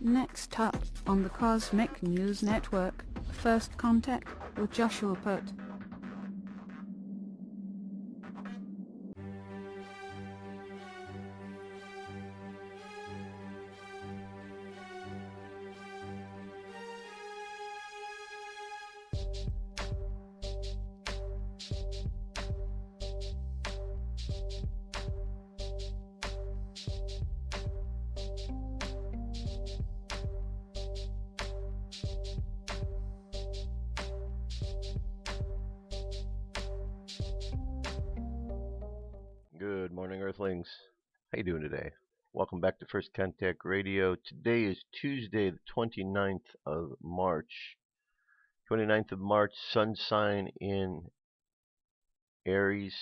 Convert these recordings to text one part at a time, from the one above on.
Next up on the Cosmic News Network, First Contact with Joshua Putt. Good morning, Earthlings. How you doing today? Welcome back to First Contact Radio. Today is Tuesday, the 29th of March. 29th of March, sun sign in Aries.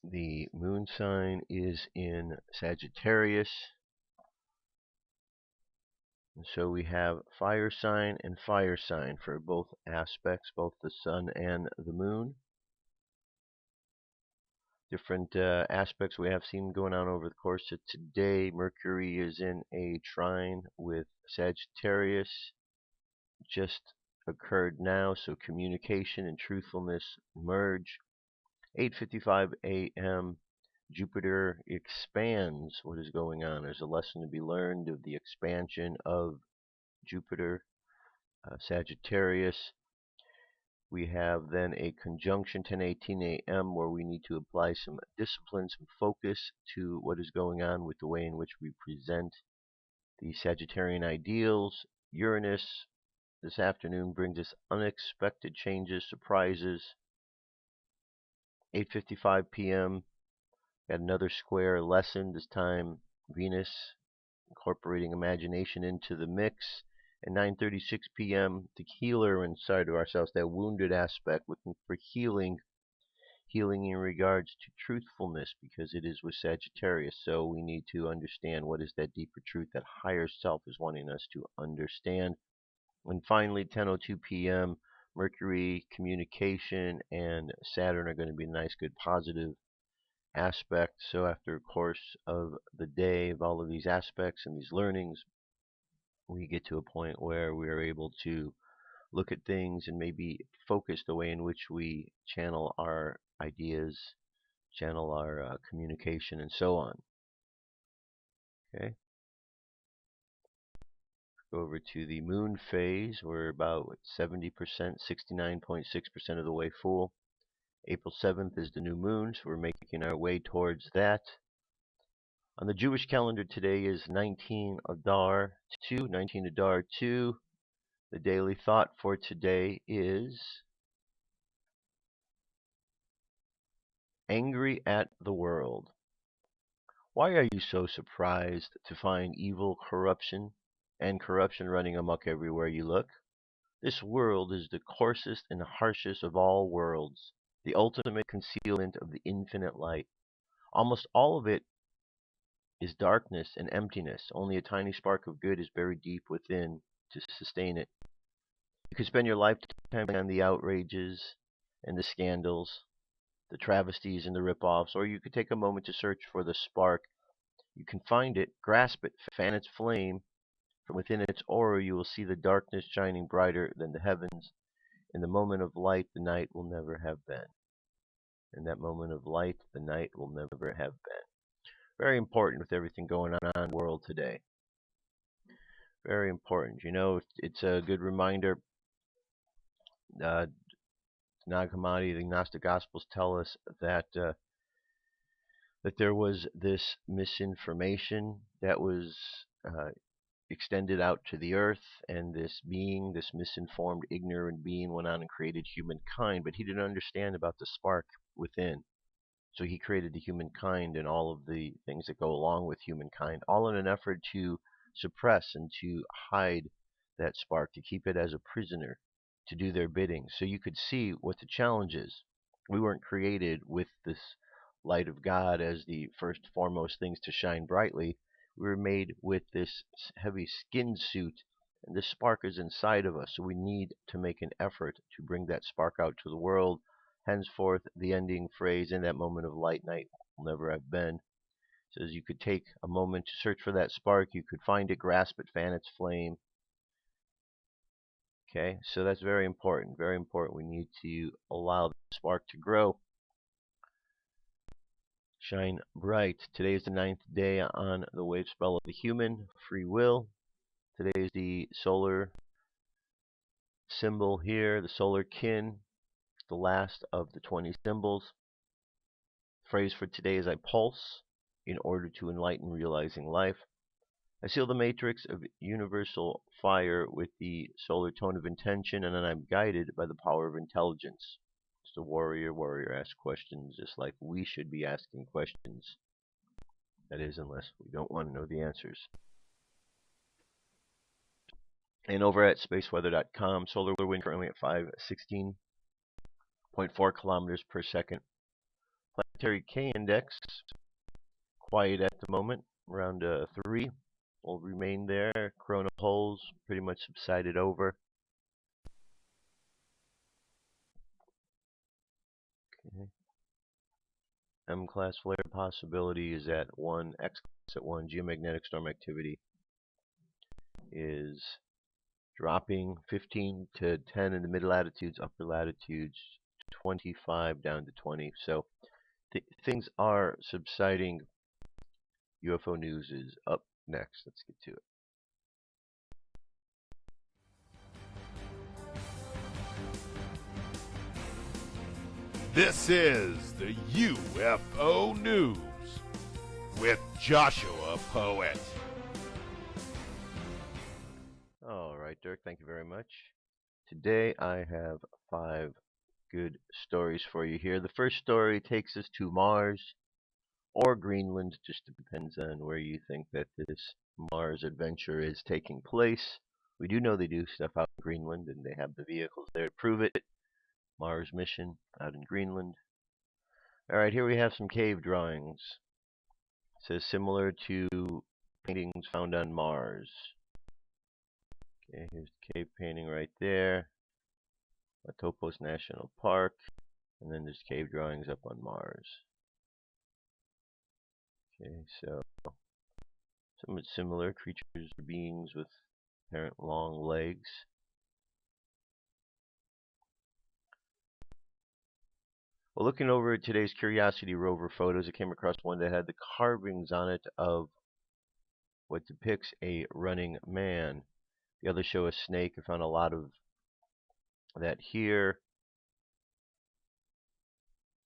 The moon sign is in Sagittarius. And so we have fire sign and fire sign for both aspects, both the sun and the moon. Different aspects we have seen going on over the course of today. Mercury is in a trine with Sagittarius. Just occurred now, so communication and truthfulness merge. 8:55 a.m. Jupiter expands what is going on. There's a lesson to be learned of the expansion of Jupiter, Sagittarius. We have then a conjunction 10:18 a.m. where we need to apply some discipline, some focus to what is going on with the way in which we present the Sagittarian ideals. Uranus this afternoon brings us unexpected changes, surprises. 8:55 p.m. got another square lesson, this time Venus incorporating imagination into the mix. At 9:36 p.m., the healer inside of ourselves, that wounded aspect, looking for healing in regards to truthfulness, because it is with Sagittarius. So we need to understand what is that deeper truth that higher self is wanting us to understand. And finally, 10:02 p.m., Mercury, communication, and Saturn are going to be a nice, good, positive aspect. So after a course of the day of all of these aspects and these learnings, we get to a point where we are able to look at things and maybe focus the way in which we channel our ideas, channel our communication, and so on. Okay. Go over to the moon phase. We're about 70%, 69.6% of the way full. April 7th is the new moon, so we're making our way towards that. On the Jewish calendar today is 19 Adar 2. The daily thought for today is angry at the world. Why are you so surprised to find evil, corruption running amok everywhere you look? This world is the coarsest and harshest of all worlds, the ultimate concealment of the infinite light. Almost all of it is darkness and emptiness. Only a tiny spark of good is buried deep within to sustain it. You could spend your lifetime on the outrages and the scandals, the travesties and the rip-offs, or you could take a moment to search for the spark. You can find it, grasp it, fan its flame. From within its aura you will see the darkness shining brighter than the heavens. In the moment of light, the night will never have been. In that moment of light, the night will never have been. Very important with everything going on in the world today. Very important. You know, it's a good reminder. Nag Hammadi, the Gnostic Gospels tell us that that there was this misinformation that was extended out to the earth, and this misinformed, ignorant being, went on and created humankind, but he didn't understand about the spark within. So he created the humankind and all of the things that go along with humankind, all in an effort to suppress and to hide that spark, to keep it as a prisoner, to do their bidding. So you could see what the challenge is. We weren't created with this light of God as the first foremost things to shine brightly. We were made with this heavy skin suit, and this spark is inside of us. So we need to make an effort to bring that spark out to the world. Henceforth, the ending phrase, in that moment of light, night will never have been. It says you could take a moment to search for that spark. You could find it, grasp it, fan its flame. Okay, so that's very important. Very important. We need to allow the spark to grow. Shine bright. Today is the 9th day on the wave spell of the human free will. Today is the solar symbol here, the solar kin, the last of the 20 symbols. The phrase for today is I pulse in order to enlighten realizing life. I seal the matrix of universal fire with the solar tone of intention, and then I'm guided by the power of intelligence. It's the warrior. Warrior asks questions just like we should be asking questions. That is, unless we don't want to know the answers. And over at spaceweather.com, solar wind currently at 516.4 kilometers per second. Planetary K index, quiet at the moment, around 3. Will remain there. Corona holes pretty much subsided over. Okay. M-class flare possibility is at 1. X-class at 1. Geomagnetic storm activity is dropping 15 to 10 in the mid latitudes, upper latitudes 25 down to 20. So things are subsiding. UFO news is up next. Let's get to it. This is the UFO News with Joshua Poet. All right, Dirk, thank you very much. Today I have 5 good stories for you here. The first story takes us to Mars or Greenland, just depends on where you think that this Mars adventure is taking place. We do know they do stuff out in Greenland, and they have the vehicles there to prove it. Mars mission out in Greenland. All right, here we have some cave drawings. It says similar to paintings found on Mars. Okay, here's the cave painting right there. Topos National Park. And then there's cave drawings up on Mars. Okay, so somewhat similar. Creatures or beings with apparent long legs. Well, looking over at today's Curiosity rover photos, I came across one that had the carvings on it of what depicts a running man. The others show a snake. I found a lot of that here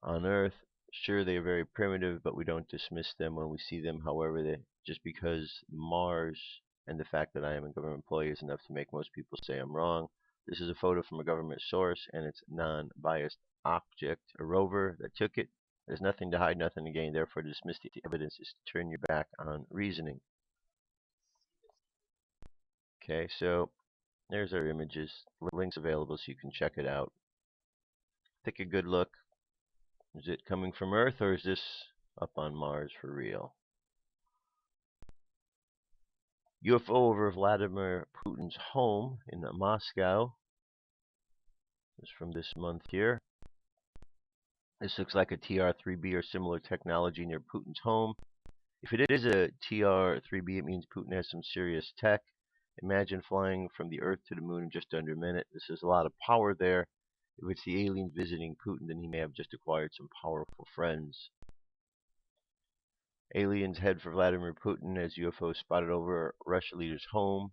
on Earth. Sure, they are very primitive, but we don't dismiss them when we see them. However, just because Mars and the fact that I am a government employee is enough to make most people say I'm wrong. This is a photo from a government source, and it's non-biased object, a rover that took it. There's nothing to hide, nothing to gain. Therefore, to dismiss the evidence is to turn your back on reasoning. Okay, so there's our images. Links available so you can check it out. Take a good look. Is it coming from Earth, or is this up on Mars for real? UFO over Vladimir Putin's home in Moscow. This is from this month here. This looks like a TR-3B or similar technology near Putin's home. If it is a TR-3B, it means Putin has some serious tech. Imagine flying from the Earth to the moon in just under a minute. This is a lot of power there. If it's the aliens visiting Putin, then he may have just acquired some powerful friends. Aliens head for Vladimir Putin as UFOs spotted over Russia leader's home.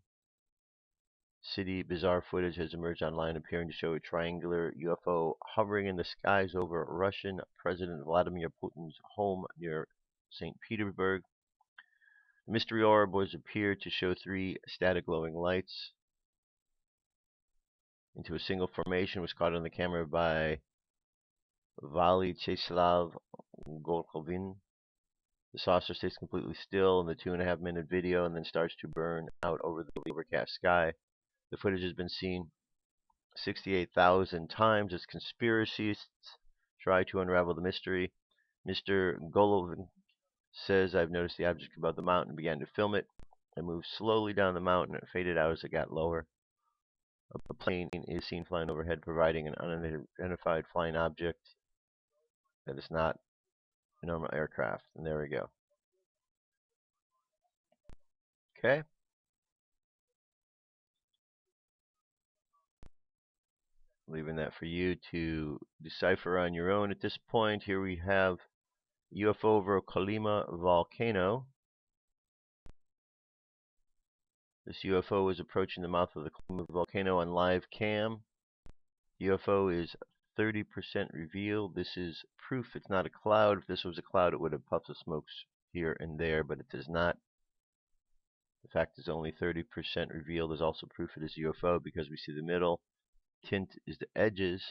City bizarre footage has emerged online appearing to show a triangular UFO hovering in the skies over Russian President Vladimir Putin's home near St. Petersburg. The mystery orb was appeared to show 3 static glowing lights into a single formation. Was caught on the camera by Vyacheslav Golkovin. The saucer stays completely still in the 2.5-minute video and then starts to burn out over the overcast sky. The footage has been seen 68,000 times as conspiracists try to unravel the mystery. Mr. Golovin says, I've noticed the object above the mountain and began to film it. I moved slowly down the mountain and it faded out as it got lower. A plane is seen flying overhead, providing an unidentified flying object that is not a normal aircraft. And there we go. Okay? Leaving that for you to decipher on your own at this point. Here we have UFO over Colima Volcano. This UFO is approaching the mouth of the Colima volcano on live cam. UFO is 30% revealed. This is proof it's not a cloud. If this was a cloud, it would have puffs of smoke here and there, but it does not. The fact is only 30% revealed is also proof it is UFO because we see the middle. Tint is the edges.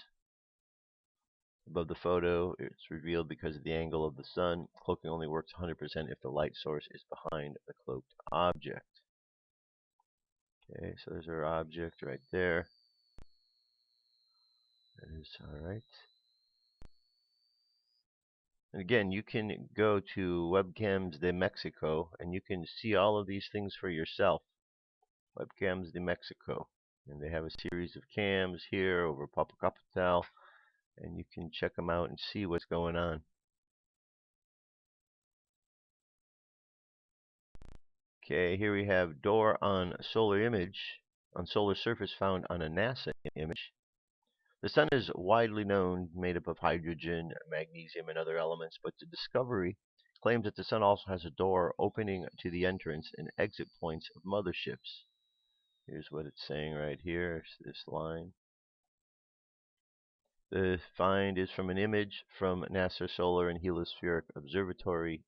Above the photo, it's revealed because of the angle of the sun. Cloaking only works 100% if the light source is behind the cloaked object. Okay, so there's our object right there. That is alright. And again, you can go to Webcams de Mexico and you can see all of these things for yourself. Webcams de Mexico. And they have a series of cams here over Popocatépetl, and you can check them out and see what's going on. Okay, here we have door on solar image, on solar surface found on a NASA image. The sun is widely known, made up of hydrogen, magnesium, and other elements, but the discovery claims that the sun also has a door opening to the entrance and exit points of motherships. Here's what it's saying right here, this line. The find is from an image from NASA Solar and Heliospheric Observatory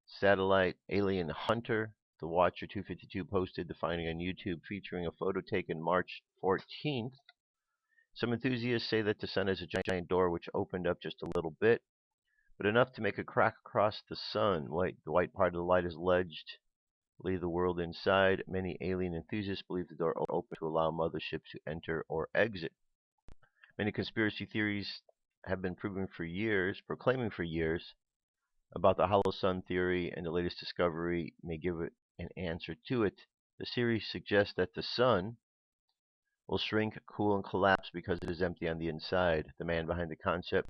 satellite Alien Hunter. The Watcher 252 posted the finding on YouTube featuring a photo taken March 14th. Some enthusiasts say that the sun has a giant door which opened up just a little bit, but enough to make a crack across the sun. The white part of the light is alleged to leave the world inside. Many alien enthusiasts believe the door opened to allow motherships to enter or exit. Many conspiracy theories have been proclaiming for years about the hollow sun theory, and the latest discovery may give it an answer to it. The theory suggests that the sun will shrink, cool, and collapse because it is empty on the inside. The man behind the concept,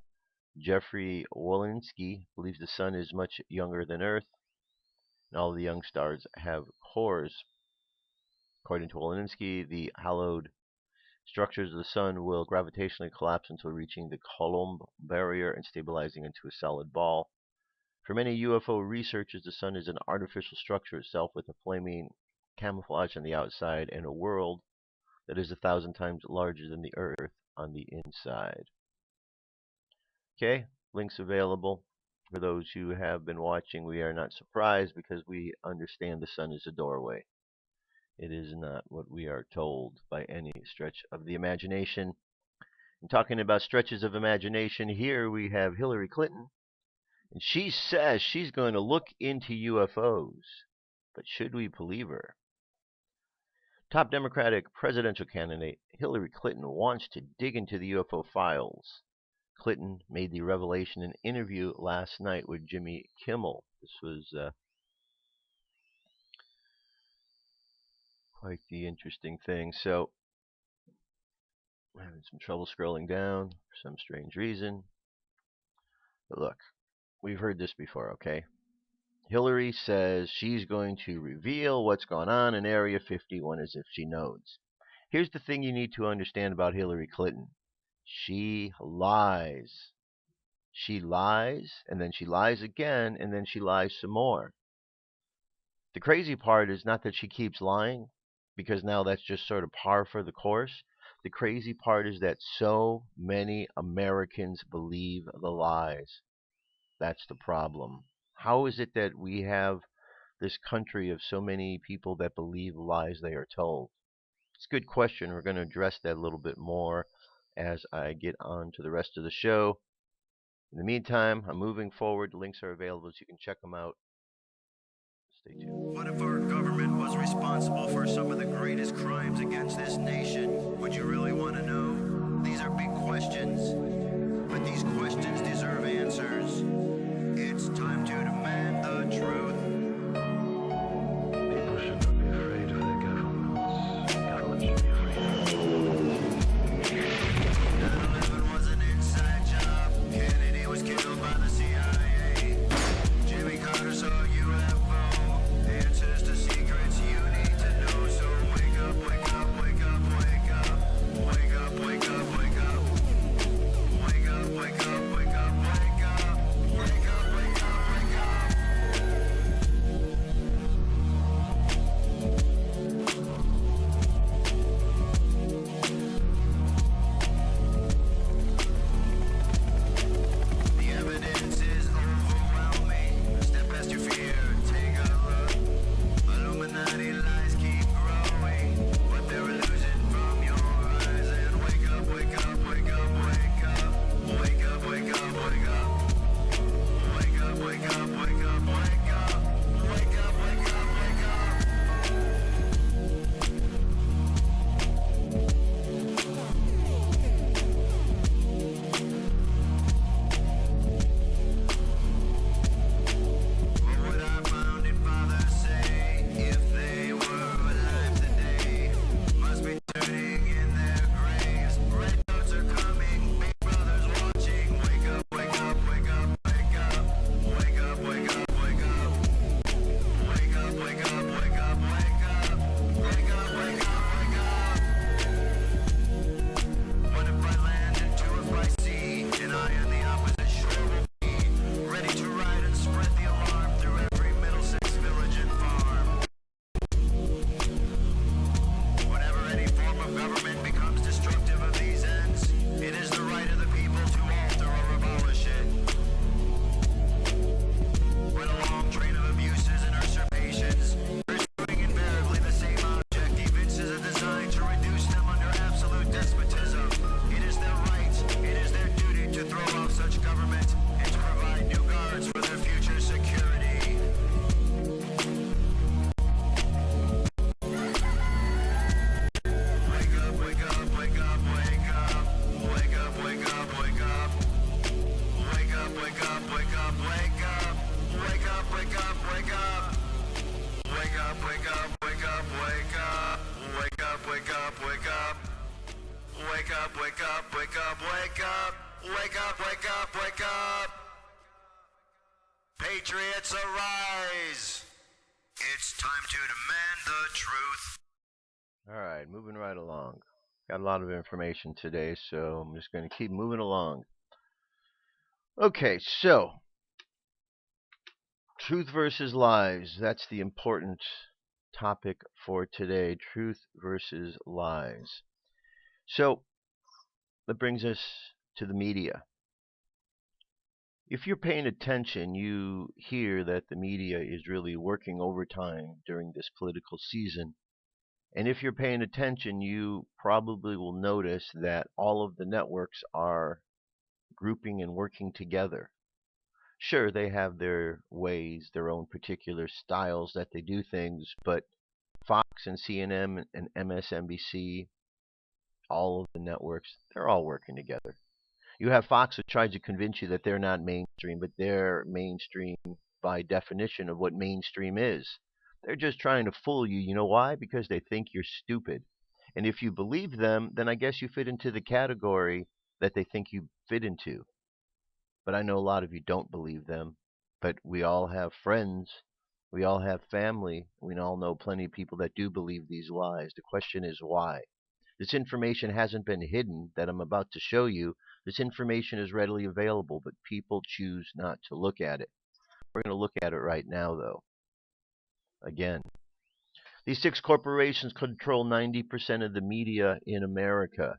Jeffrey Walensky, believes the sun is much younger than Earth, and all the young stars have cores. According to Walensky, the hollowed structures of the sun will gravitationally collapse until reaching the Coulomb barrier and stabilizing into a solid ball. For many UFO researchers, the sun is an artificial structure itself with a flaming camouflage on the outside and a world that is 1,000 times larger than the Earth on the inside. Okay, links available. For those who have been watching, we are not surprised because we understand the sun is a doorway. It is not what we are told by any stretch of the imagination. And talking about stretches of imagination, here we have Hillary Clinton. And she says she's going to look into UFOs. But should we believe her? Top Democratic presidential candidate Hillary Clinton wants to dig into the UFO files. Clinton made the revelation in an interview last night with Jimmy Kimmel. This was quite the interesting thing. So, I'm having some trouble scrolling down for some strange reason. But look, we've heard this before, okay? Hillary says she's going to reveal what's going on in Area 51 as if she knows. Here's the thing you need to understand about Hillary Clinton. She lies. She lies, and then she lies again, and then she lies some more. The crazy part is not that she keeps lying, because now that's just sort of par for the course. The crazy part is that so many Americans believe the lies. That's the problem. How is it that we have this country of so many people that believe the lies they are told? It's a good question. We're going to address that a little bit more as I get on to the rest of the show. In the meantime, I'm moving forward. The links are available so you can check them out. Stay tuned. What if our government was responsible for some of the greatest crimes against this nation? Would you really want to know? These are big questions, but these questions deserve answers. It's time to demand the truth. People should not be afraid of their governments. Governments should be afraid of them. 9/11 was an inside job. Kennedy was killed by the CIA. Jimmy Carter saw UFO. Answers to secret Wake up, wake up, wake up. Wake up, wake up, wake up. Wake up, wake up, wake up, wake up. Wake up, wake up, wake up. Wake up, wake up, wake up, wake up. Wake up, wake up, wake up. Patriots arise. It's time to demand the truth. All right, moving right along. Got a lot of information today, so I'm just going to keep moving along. Okay, so truth versus lies. That's the important topic for today. Truth versus lies. So that brings us to the media. If you're paying attention, you hear that the media is really working overtime during this political season. And if you're paying attention, you probably will notice that all of the networks are grouping and working together. Sure, they have their ways, their own particular styles that they do things, but Fox and CNN and MSNBC, all of the networks, they're all working together. You have Fox that tries to convince you that they're not mainstream, but they're mainstream by definition of what mainstream is. They're just trying to fool you. You know why? Because they think you're stupid. And if you believe them, then I guess you fit into the category that they think you fit into. But I know a lot of you don't believe them. But we all have friends. We all have family. We all know plenty of people that do believe these lies. The question is why? This information hasn't been hidden that I'm about to show you. This information is readily available, but people choose not to look at it. We're going to look at it right now, though. Again, these 6 corporations control 90% of the media in America.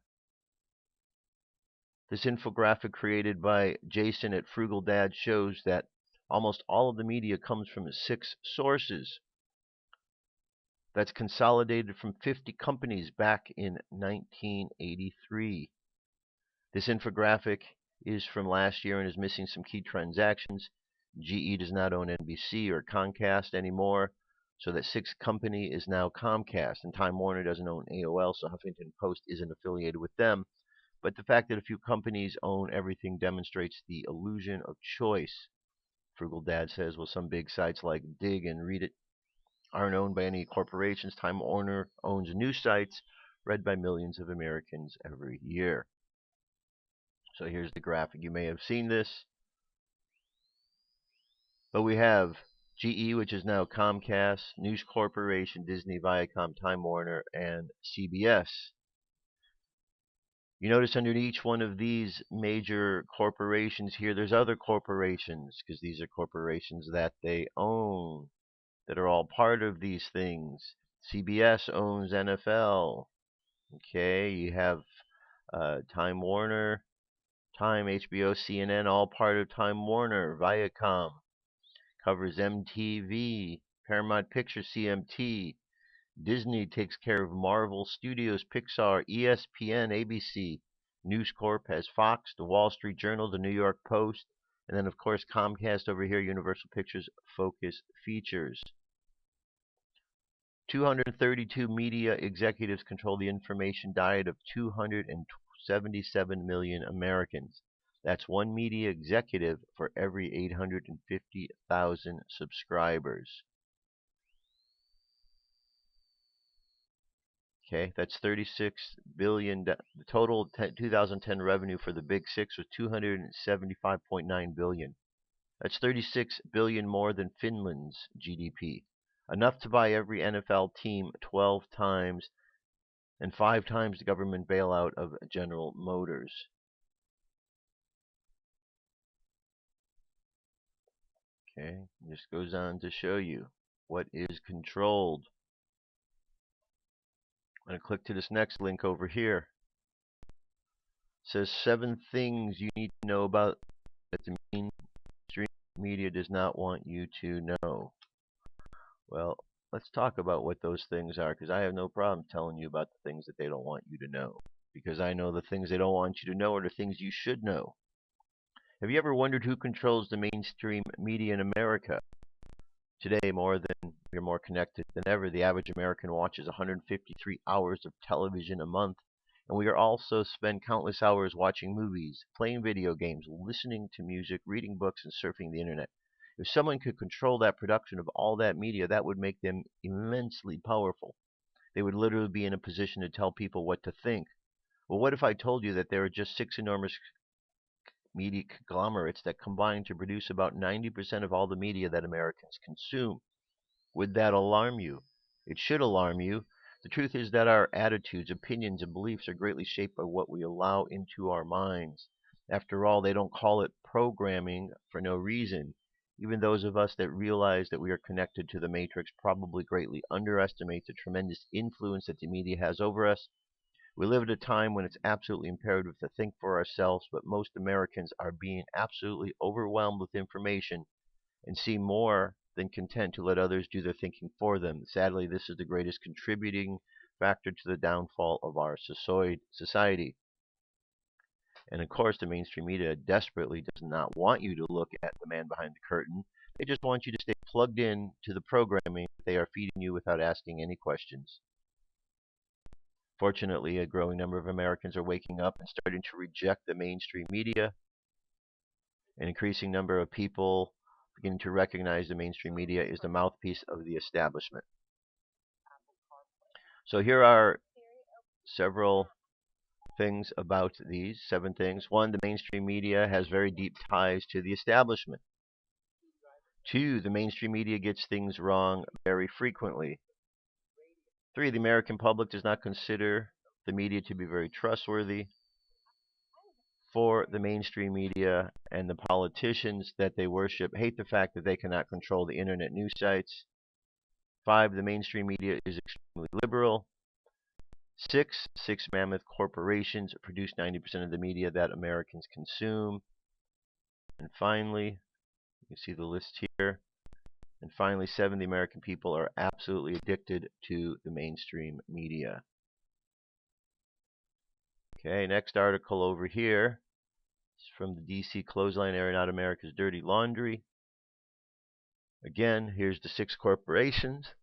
This infographic created by Jason at Frugal Dad shows that almost all of the media comes from 6 sources. That's consolidated from 50 companies back in 1983. This infographic is from last year and is missing some key transactions. GE does not own NBC or Comcast anymore, so that 6th company is now Comcast, and Time Warner doesn't own AOL, so Huffington Post isn't affiliated with them. But the fact that a few companies own everything demonstrates the illusion of choice. Frugal Dad says, well, some big sites like Dig and Read It aren't owned by any corporations. Time Warner owns news sites read by millions of Americans every year. So here's the graphic. You may have seen this. But we have GE, which is now Comcast, News Corporation, Disney, Viacom, Time Warner, and CBS. You notice under each one of these major corporations here, there's other corporations, because these are corporations that they own, that are all part of these things. CBS owns NFL. Okay, you have Time Warner, Time, HBO, CNN, all part of Time Warner. Viacom covers MTV, Paramount Pictures, CMT. Disney takes care of Marvel Studios, Pixar, ESPN, ABC. News Corp has Fox, the Wall Street Journal, the New York Post, and then, of course, Comcast over here, Universal Pictures Focus Features. 232 media executives control the information diet of 277 million Americans. That's one media executive for every 850,000 subscribers. Okay, that's 36 billion. The total 2010 revenue for the Big Six was 275.9 billion. That's 36 billion more than Finland's GDP. Enough to buy every NFL team 12 times and 5 times the government bailout of General Motors. Okay, this goes on to show you what is controlled. I'm going to click to this next link over here. It says 7 things you need to know about that the mainstream media does not want you to know. Well, let's talk about what those things are, because I have no problem telling you about the things that they don't want you to know, because I know the things they don't want you to know are the things you should know. Have you ever wondered who controls the mainstream media in America? Today, we're more connected than ever. The average American watches 153 hours of television a month. And we are also spend countless hours watching movies, playing video games, listening to music, reading books, and surfing the internet. If someone could control that production of all that media, that would make them immensely powerful. They would literally be in a position to tell people what to think. Well, what if I told you that there are just six enormous media conglomerates that combine to produce about 90% of all the media that Americans consume? Would that alarm you? It should alarm you. The truth is that our attitudes, opinions, and beliefs are greatly shaped by what we allow into our minds. After all, they don't call it programming for no reason. Even those of us that realize that we are connected to the Matrix probably greatly underestimate the tremendous influence that the media has over us. We live at a time when it's absolutely imperative to think for ourselves, but most Americans are being absolutely overwhelmed with information and seem more than content to let others do their thinking for them. Sadly, this is the greatest contributing factor to the downfall of our society. And of course, the mainstream media desperately does not want you to look at the man behind the curtain. They just want you to stay plugged in to the programming that they are feeding you without asking any questions. Fortunately, a growing number of Americans are waking up and starting to reject the mainstream media. An increasing number of people beginning to recognize the mainstream media is the mouthpiece of the establishment. So here are several things about these 7 things. 1, the mainstream media has very deep ties to the establishment. 2, the mainstream media gets things wrong very frequently. 3, the American public does not consider the media to be very trustworthy. 4, the mainstream media and the politicians that they worship hate the fact that they cannot control the internet news sites. 5, the mainstream media is extremely liberal. 6, six mammoth corporations produce 90% of the media that Americans consume. And finally, you can see the list here. And finally, 7, the American people are absolutely addicted to the mainstream media. Okay, next article over here is from the DC Clothesline, airing out America's dirty laundry. Again, here's the 6 corporations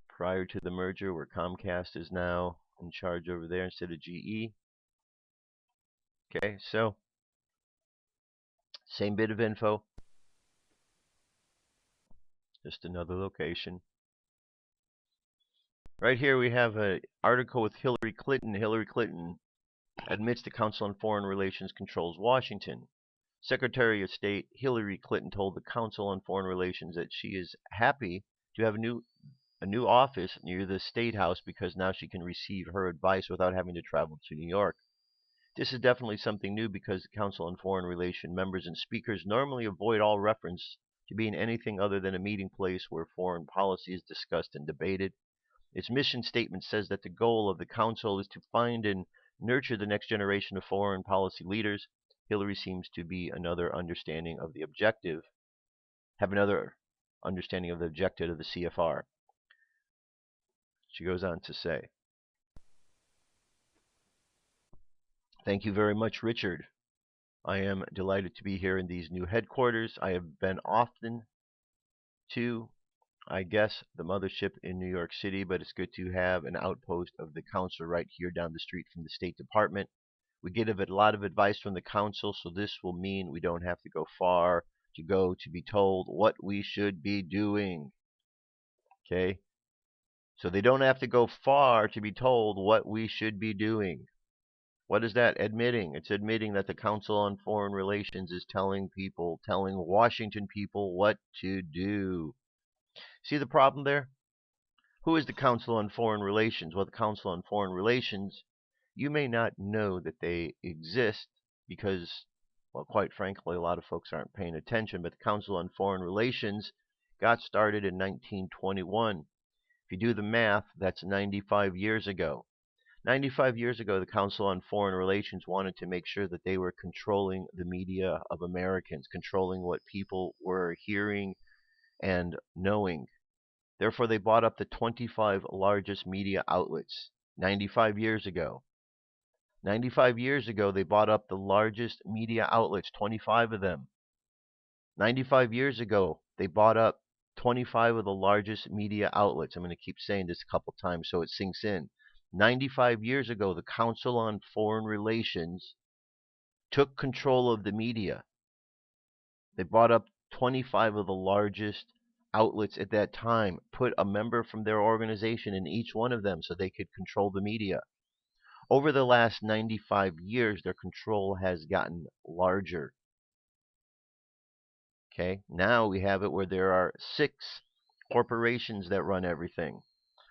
prior to the merger, where Comcast is now in charge over there instead of GE. Okay, so same bit of info, just another location. Right here we have an article with Hillary Clinton. Hillary Clinton admits the Council on Foreign Relations controls Washington. Secretary of State Hillary Clinton told the Council on Foreign Relations that she is happy to have a new office near the State House because now she can receive her advice without having to travel to New York. This is definitely something new because the Council on Foreign Relations members and speakers normally avoid all reference to being anything other than a meeting place where foreign policy is discussed and debated. Its mission statement says that the goal of the Council is to find and nurture the next generation of foreign policy leaders. Hillary seems to be have another understanding of the objective of the CFR. She goes on to say, "Thank you very much, Richard. I am delighted to be here in these new headquarters. I have been often to, I guess, the mothership in New York City, but it's good to have an outpost of the Council right here down the street from the State Department. We get a lot of advice from the Council, so this will mean we don't have to go far to be told what we should be doing." Okay? So they don't have to go far to be told what we should be doing. What is that admitting? It's admitting that the Council on Foreign Relations is telling Washington people what to do. See the problem there? Who is the Council on Foreign Relations? Well, the Council on Foreign Relations, you may not know that they exist because, well, quite frankly, a lot of folks aren't paying attention, but the Council on Foreign Relations got started in 1921. If you do the math, that's 95 years ago. 95 years ago, the Council on Foreign Relations wanted to make sure that they were controlling the media of Americans, controlling what people were hearing and knowing. Therefore, they bought up the 25 largest media outlets 95 years ago. 95 years ago, they bought up the largest media outlets, 25 of them. 95 years ago, they bought up 25 of the largest media outlets. I'm going to keep saying this a couple times so it sinks in. 95 years ago, the Council on Foreign Relations took control of the media. They bought up 25 of the largest outlets at that time, put a member from their organization in each one of them so they could control the media. Over the last 95 years, their control has gotten larger. Okay, now we have it where there are 6 corporations that run everything.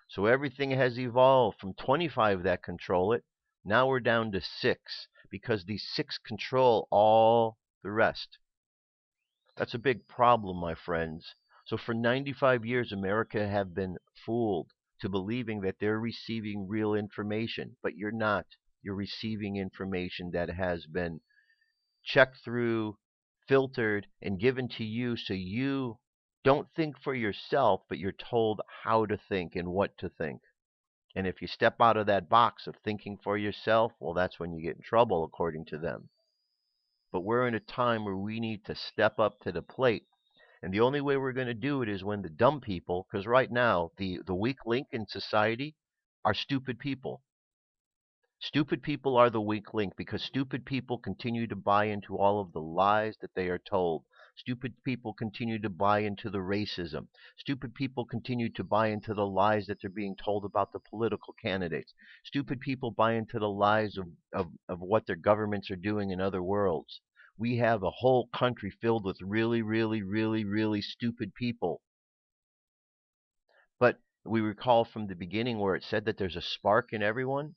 So everything has evolved from 25 that control it. Now we're down to 6 because these 6 control all the rest. That's a big problem, my friends. So for 95 years, America have been fooled to believing that they're receiving real information, but you're not. You're receiving information that has been checked through, filtered, and given to you so you don't think for yourself, but you're told how to think and what to think. And if you step out of that box of thinking for yourself, well, that's when you get in trouble, according to them. But we're in a time where we need to step up to the plate. And the only way we're going to do it is when the dumb people, because right now, the weak link in society are stupid people. Stupid people are the weak link because stupid people continue to buy into all of the lies that they are told. Stupid people continue to buy into the racism. Stupid people continue to buy into the lies that they're being told about the political candidates. Stupid people buy into the lies of what their governments are doing in other worlds. We have a whole country filled with really, really, really, really stupid people. But we recall from the beginning where it said that there's a spark in everyone.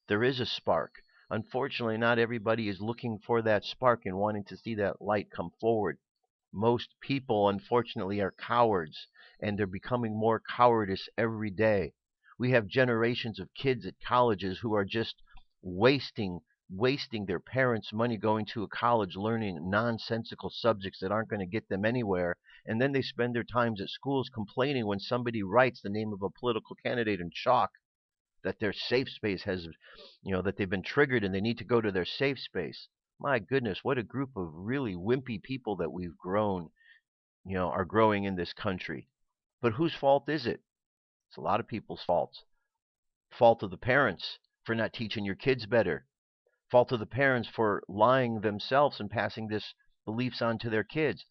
There is a spark. Unfortunately, not everybody is looking for that spark and wanting to see that light come forward. Most people, unfortunately, are cowards, and they're becoming more cowardice every day. We have generations of kids at colleges who are just wasting their parents' money going to a college learning nonsensical subjects that aren't going to get them anywhere, and then they spend their times at schools complaining when somebody writes the name of a political candidate in chalk that their safe space has, that they've been triggered and they need to go to their safe space. My goodness, what a group of really wimpy people that we've grown, are growing in this country. But whose fault is it? It's a lot of people's faults. Fault of the parents for not teaching your kids better. Fault of the parents for lying themselves and passing this beliefs on to their kids.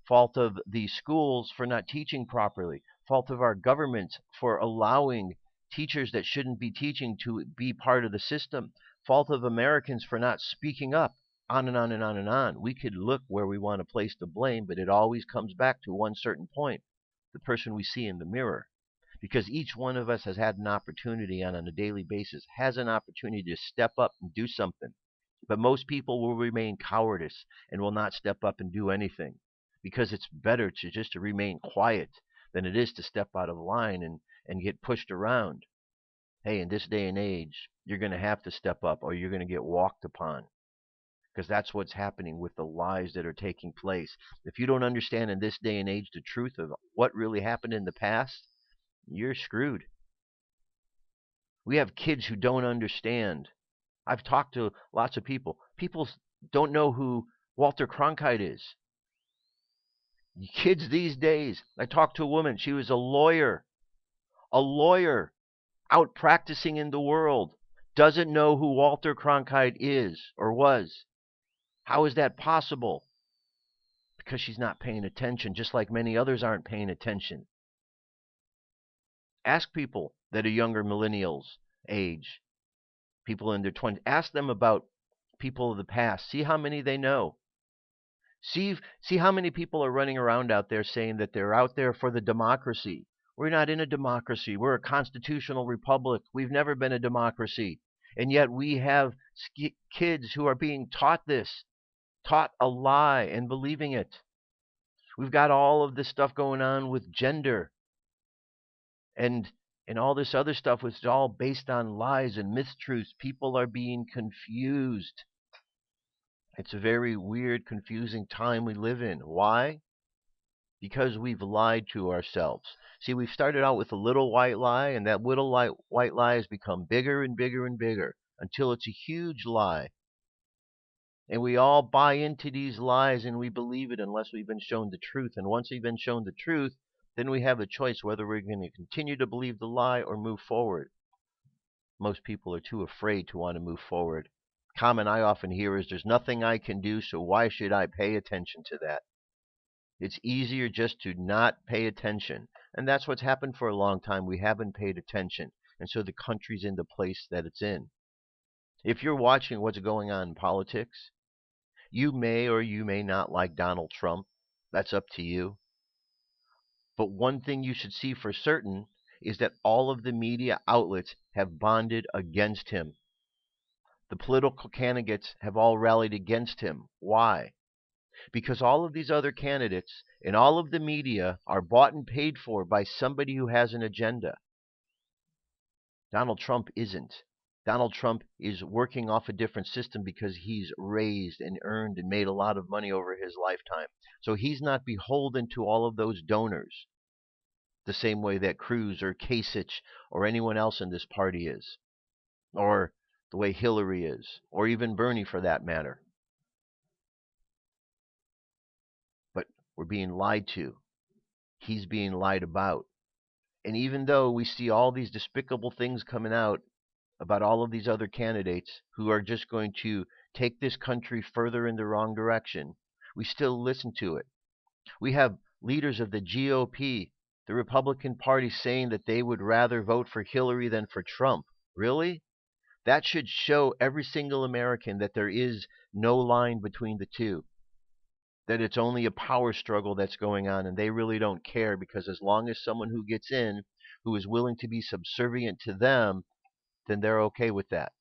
Fault of the schools for not teaching properly. Fault of our government for allowing teachers that shouldn't be teaching to be part of the system. Fault of Americans for not speaking up. On and on and on and on. We could look where we want to place the blame, but it always comes back to one certain point: the person we see in the mirror. Because each one of us has had an opportunity on a daily basis, has an opportunity to step up and do something. But most people will remain cowardice and will not step up and do anything, because it's better to remain quiet than it is to step out of line and get pushed around. Hey, in this day and age, you're going to have to step up or you're going to get walked upon, because that's what's happening with the lies that are taking place. If you don't understand in this day and age the truth of what really happened in the past, you're screwed. We have kids who don't understand. I've talked to lots of people. People don't know who Walter Cronkite is. Kids these days. I talked to a woman. She was a lawyer out practicing in the world, doesn't know who Walter Cronkite is or was. How is that possible? Because she's not paying attention, just like many others aren't paying attention. Ask people that are younger millennials age, people in their 20s. Ask them about people of the past. See how many they know. See how many people are running around out there saying that they're out there for the democracy. We're not in a democracy. We're a constitutional republic. We've never been a democracy. And yet we have kids who are being taught a lie and believing it. We've got all of this stuff going on with gender and all this other stuff, which is all based on lies and mistruths. People are being confused. It's a very weird, confusing time we live in. Why? Because we've lied to ourselves. See, we've started out with a little white lie, and that little white lie has become bigger and bigger and bigger until it's a huge lie. And we all buy into these lies and we believe it unless we've been shown the truth. And once we've been shown the truth, then we have a choice whether we're going to continue to believe the lie or move forward. Most people are too afraid to want to move forward. Comment I often hear is, there's nothing I can do, so why should I pay attention to that? It's easier just to not pay attention. And that's what's happened for a long time. We haven't paid attention. And so the country's in the place that it's in. If you're watching what's going on in politics, you may or you may not like Donald Trump. That's up to you. But one thing you should see for certain is that all of the media outlets have bonded against him. The political candidates have all rallied against him. Why? Because all of these other candidates and all of the media are bought and paid for by somebody who has an agenda. Donald Trump isn't. Donald Trump is working off a different system because he's raised and earned and made a lot of money over his lifetime. So he's not beholden to all of those donors the same way that Cruz or Kasich or anyone else in this party is, or the way Hillary is, or even Bernie for that matter. But we're being lied to. He's being lied about. And even though we see all these despicable things coming out about all of these other candidates who are just going to take this country further in the wrong direction, we still listen to it. We have leaders of the GOP, the Republican Party, saying that they would rather vote for Hillary than for Trump. Really? That should show every single American that there is no line between the two, that it's only a power struggle that's going on, and they really don't care, because as long as someone who gets in who is willing to be subservient to them, then they're okay with that.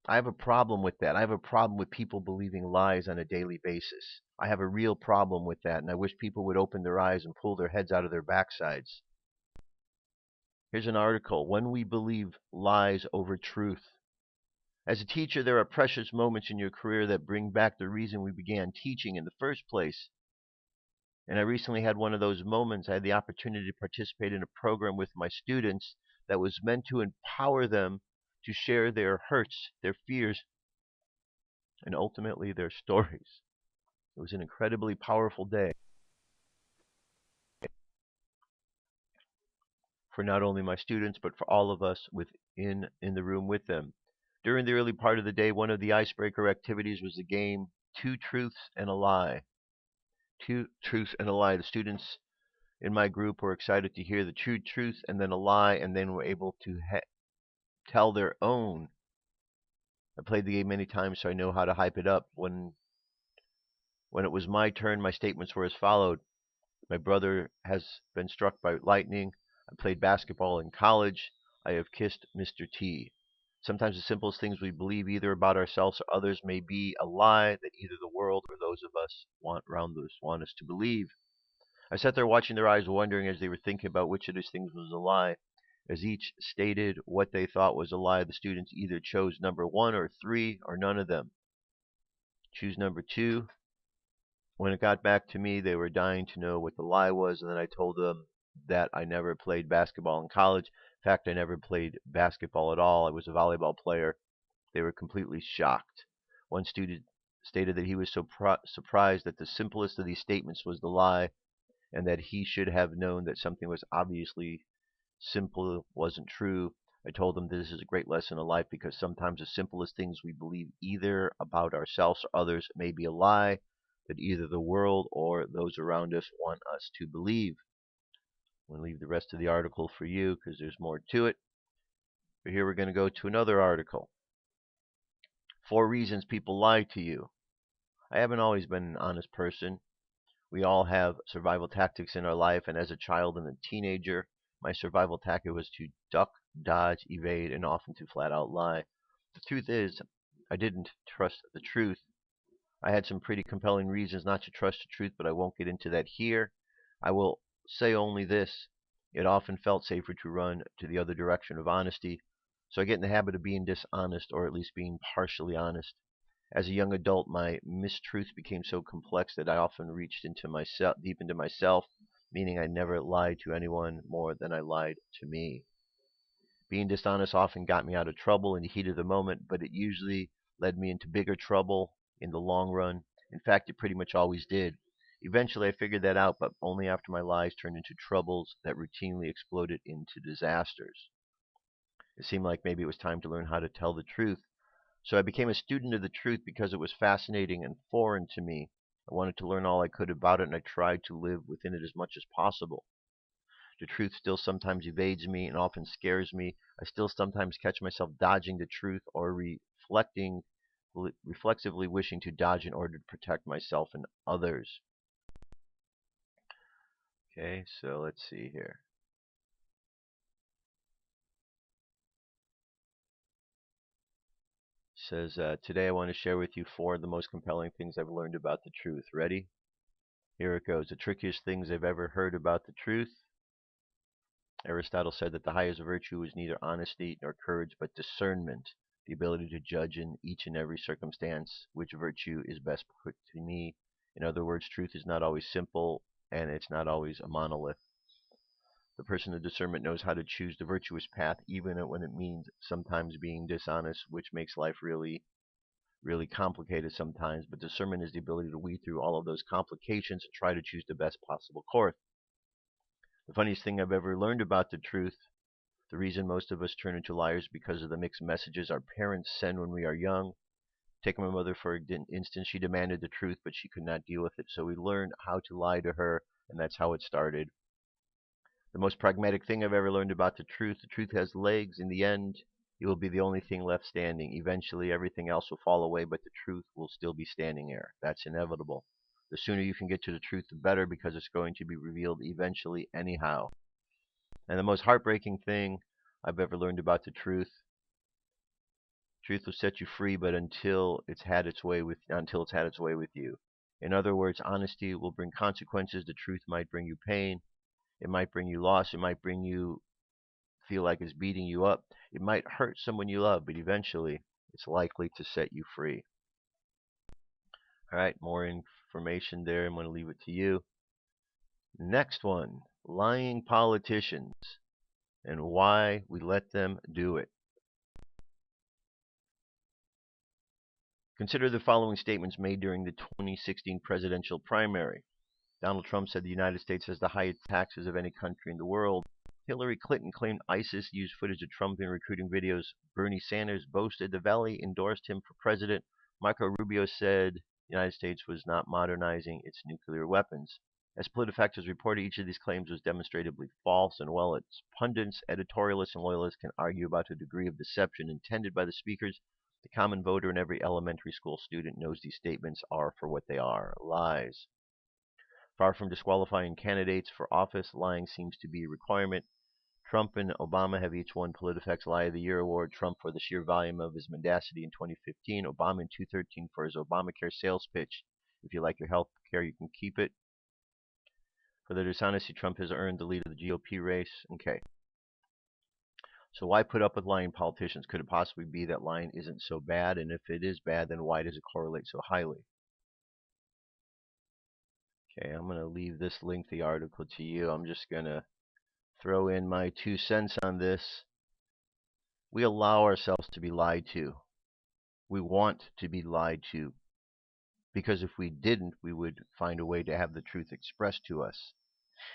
I have a problem with that. I have a problem with people believing lies on a daily basis. I have a real problem with that, and I wish people would open their eyes and pull their heads out of their backsides. Here's an article, When We Believe Lies Over Truth. As a teacher, there are precious moments in your career that bring back the reason we began teaching in the first place. And I recently had one of those moments. I had the opportunity to participate in a program with my students that was meant to empower them to share their hurts, their fears, and ultimately their stories. It was an incredibly powerful day for not only my students, but for all of us in the room with them. During the early part of the day, one of the icebreaker activities was the game Two Truths and a Lie. Two truths and a lie. The students in my group were excited to hear the true truth and then a lie, and then were able to tell their own. I played the game many times, so I know how to hype it up. When it was my turn, my statements were as followed. My brother has been struck by lightning. I played basketball in college. I have kissed Mr. T. Sometimes the simplest things we believe either about ourselves or others may be a lie that either the world or those of us around us want us to believe. I sat there watching their eyes, wondering as they were thinking about which of these things was a lie. As each stated what they thought was a lie, the students either chose number 1 or 3 or none of them. Choose number 2. When it got back to me, they were dying to know what the lie was, and then I told them that I never played basketball in college. In fact, I never played basketball at all. I was a volleyball player. They were completely shocked. One student stated that he was so surprised that the simplest of these statements was the lie, and that he should have known that something was obviously simple wasn't true. I told them this is a great lesson in life, because sometimes the simplest things we believe either about ourselves or others may be a lie that either the world or those around us want us to believe. I'm going to leave the rest of the article for you because there's more to it. But here we're going to go to another article. 4 reasons people lie to you. I haven't always been an honest person. We all have survival tactics in our life, and as a child and a teenager, my survival tactic was to duck, dodge, evade, and often to flat out lie. The truth is, I didn't trust the truth. I had some pretty compelling reasons not to trust the truth, but I won't get into that here. I will say only this. It often felt safer to run to the other direction of honesty, so I get in the habit of being dishonest, or at least being partially honest. As a young adult, my mistruths became so complex that I often reached into myself, deep into myself, meaning I never lied to anyone more than I lied to me. Being dishonest often got me out of trouble in the heat of the moment, but it usually led me into bigger trouble in the long run. In fact, it pretty much always did. Eventually, I figured that out, but only after my lies turned into troubles that routinely exploded into disasters. It seemed like maybe it was time to learn how to tell the truth. So I became a student of the truth because it was fascinating and foreign to me. I wanted to learn all I could about it, and I tried to live within it as much as possible. The truth still sometimes evades me and often scares me. I still sometimes catch myself dodging the truth or reflexively wishing to dodge in order to protect myself and others. Okay, so let's see here. It says, today I want to share with you 4 of the most compelling things I've learned about the truth. Ready? Here it goes. The trickiest things I've ever heard about the truth. Aristotle said that the highest virtue is neither honesty nor courage, but discernment, the ability to judge in each and every circumstance which virtue is best put to me. In other words, truth is not always simple, and it's not always a monolith. The person of discernment knows how to choose the virtuous path, even when it means sometimes being dishonest, which makes life really, really complicated sometimes. But discernment is the ability to weed through all of those complications and try to choose the best possible course. The funniest thing I've ever learned about the truth, the reason most of us turn into liars because of the mixed messages our parents send when we are young. Take my mother for instance. She demanded the truth, but she could not deal with it, so we learned how to lie to her, and that's how it started. The most pragmatic thing I've ever learned about the truth has legs. In the end, it will be the only thing left standing. Eventually, everything else will fall away, but the truth will still be standing there. That's inevitable. The sooner you can get to the truth, the better, because it's going to be revealed eventually anyhow. And the most heartbreaking thing I've ever learned about the truth will set you free, but until it's had its way with you. In other words, honesty will bring consequences. The truth might bring you pain. It might bring you loss. It might bring you feel like it's beating you up. It might hurt someone you love, but eventually it's likely to set you free. All right, more information there. I'm going to leave it to you. Next one, lying politicians and why we let them do it. Consider the following statements made during the 2016 presidential primary. Donald Trump said the United States has the highest taxes of any country in the world. Hillary Clinton claimed ISIS used footage of Trump in recruiting videos. Bernie Sanders boasted the Valley endorsed him for president. Marco Rubio said the United States was not modernizing its nuclear weapons. As PolitiFact reported, each of these claims was demonstrably false, and while its pundits, editorialists, and loyalists can argue about the degree of deception intended by the speakers, the common voter and every elementary school student knows these statements are for what they are, lies. Far from disqualifying candidates for office, lying seems to be a requirement. Trump and Obama have each won PolitiFact's Lie of the Year award. Trump for the sheer volume of his mendacity in 2015. Obama in 2013 for his Obamacare sales pitch. If you like your health care, you can keep it. For their dishonesty, Trump has earned the lead of the GOP race. Okay. So why put up with lying politicians? Could it possibly be that lying isn't so bad? And if it is bad, then why does it correlate so highly? Okay, I'm going to leave this lengthy article to you. I'm just going to throw in my 2 cents on this. We allow ourselves to be lied to. We want to be lied to. Because if we didn't, we would find a way to have the truth expressed to us.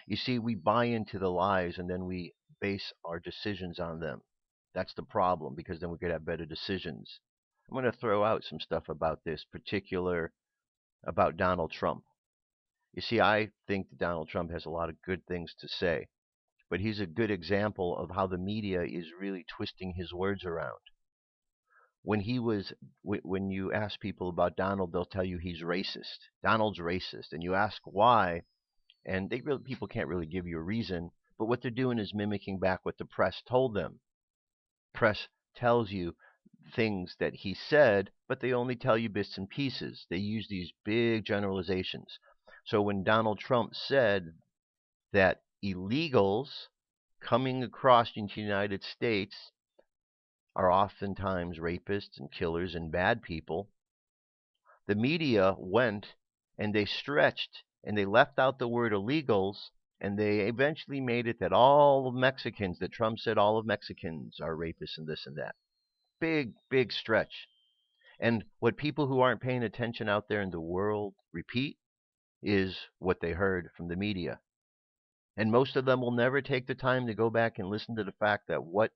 You see, we buy into the lies and then we base our decisions on them. That's the problem, because then we could have better decisions. I'm going to throw out some stuff about this, particular about Donald Trump. You see, I think that Donald Trump has a lot of good things to say, but he's a good example of how the media is really twisting his words around. When you ask people about Donald, they'll tell you he's racist. Donald's racist, and you ask why, and people can't really give you a reason. But what they're doing is mimicking back what the press told them. Press tells you things that he said, but they only tell you bits and pieces. They use these big generalizations. So when Donald Trump said that illegals coming across into the United States are oftentimes rapists and killers and bad people, the media went and they stretched and they left out the word illegals, and they eventually made it that all of Mexicans, that Trump said all of Mexicans are rapists and this and that. Big, big stretch. And what people who aren't paying attention out there in the world repeat is what they heard from the media. And most of them will never take the time to go back and listen to the fact that what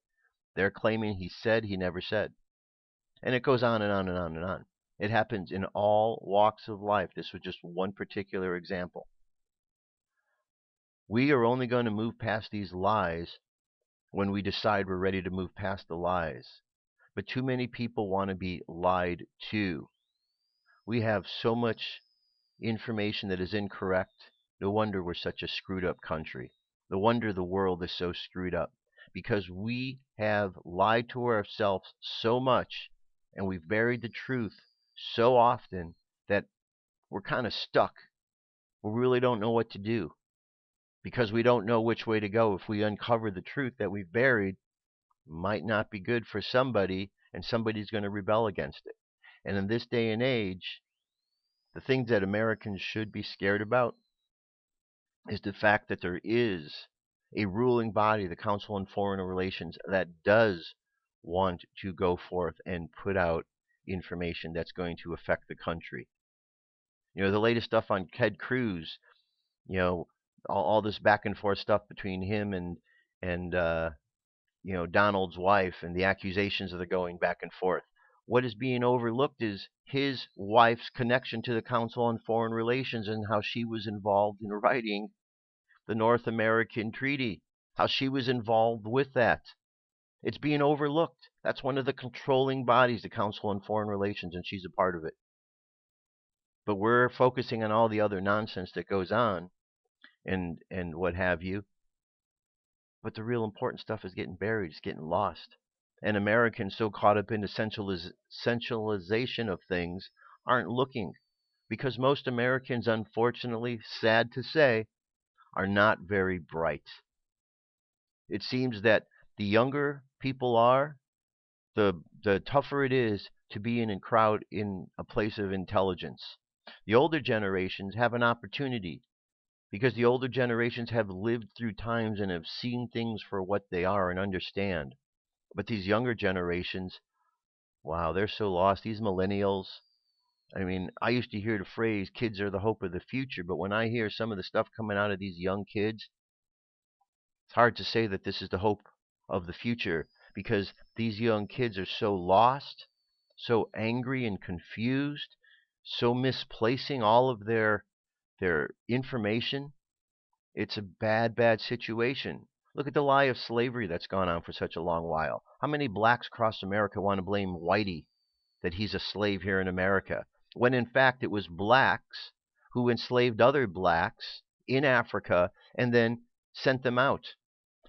They're claiming he said he never said. And it goes on and on and on and on. It happens in all walks of life. This was just one particular example. We are only going to move past these lies when we decide we're ready to move past the lies. But too many people want to be lied to. We have so much information that is incorrect. No wonder we're such a screwed up country. No wonder the world is so screwed up. Because we have lied to ourselves so much and we've buried the truth so often that we're kind of stuck. We really don't know what to do because we don't know which way to go. If we uncover the truth that we've buried, might not be good for somebody, and somebody's going to rebel against it. And in this day and age, the things that Americans should be scared about is the fact that there is a ruling body, the Council on Foreign Relations, that does want to go forth and put out information that's going to affect the country. You know, the latest stuff on Ted Cruz, you know, all this back and forth stuff between him and Donald's wife and the accusations that are going back and forth. What is being overlooked is his wife's connection to the Council on Foreign Relations and how she was involved in writing the North American Treaty, how she was involved with that. It's being overlooked. That's one of the controlling bodies, the Council on Foreign Relations, and she's a part of it. But we're focusing on all the other nonsense that goes on and what have you. But the real important stuff is getting buried, it's getting lost. And Americans, so caught up in the centralization of things, aren't looking. Because most Americans, unfortunately, sad to say, are not very bright. It seems that the younger people are, the tougher it is to be in a crowd in a place of intelligence. The older generations have an opportunity because the older generations have lived through times and have seen things for what they are and understand. But these younger generations, wow, they're so lost. These millennials, I mean, I used to hear the phrase, kids are the hope of the future, but when I hear some of the stuff coming out of these young kids, it's hard to say that this is the hope of the future because these young kids are so lost, so angry and confused, so misplacing all of their information. It's a bad, bad situation. Look at the lie of slavery that's gone on for such a long while. How many blacks across America want to blame Whitey that he's a slave here in America, when in fact it was blacks who enslaved other blacks in Africa and then sent them out.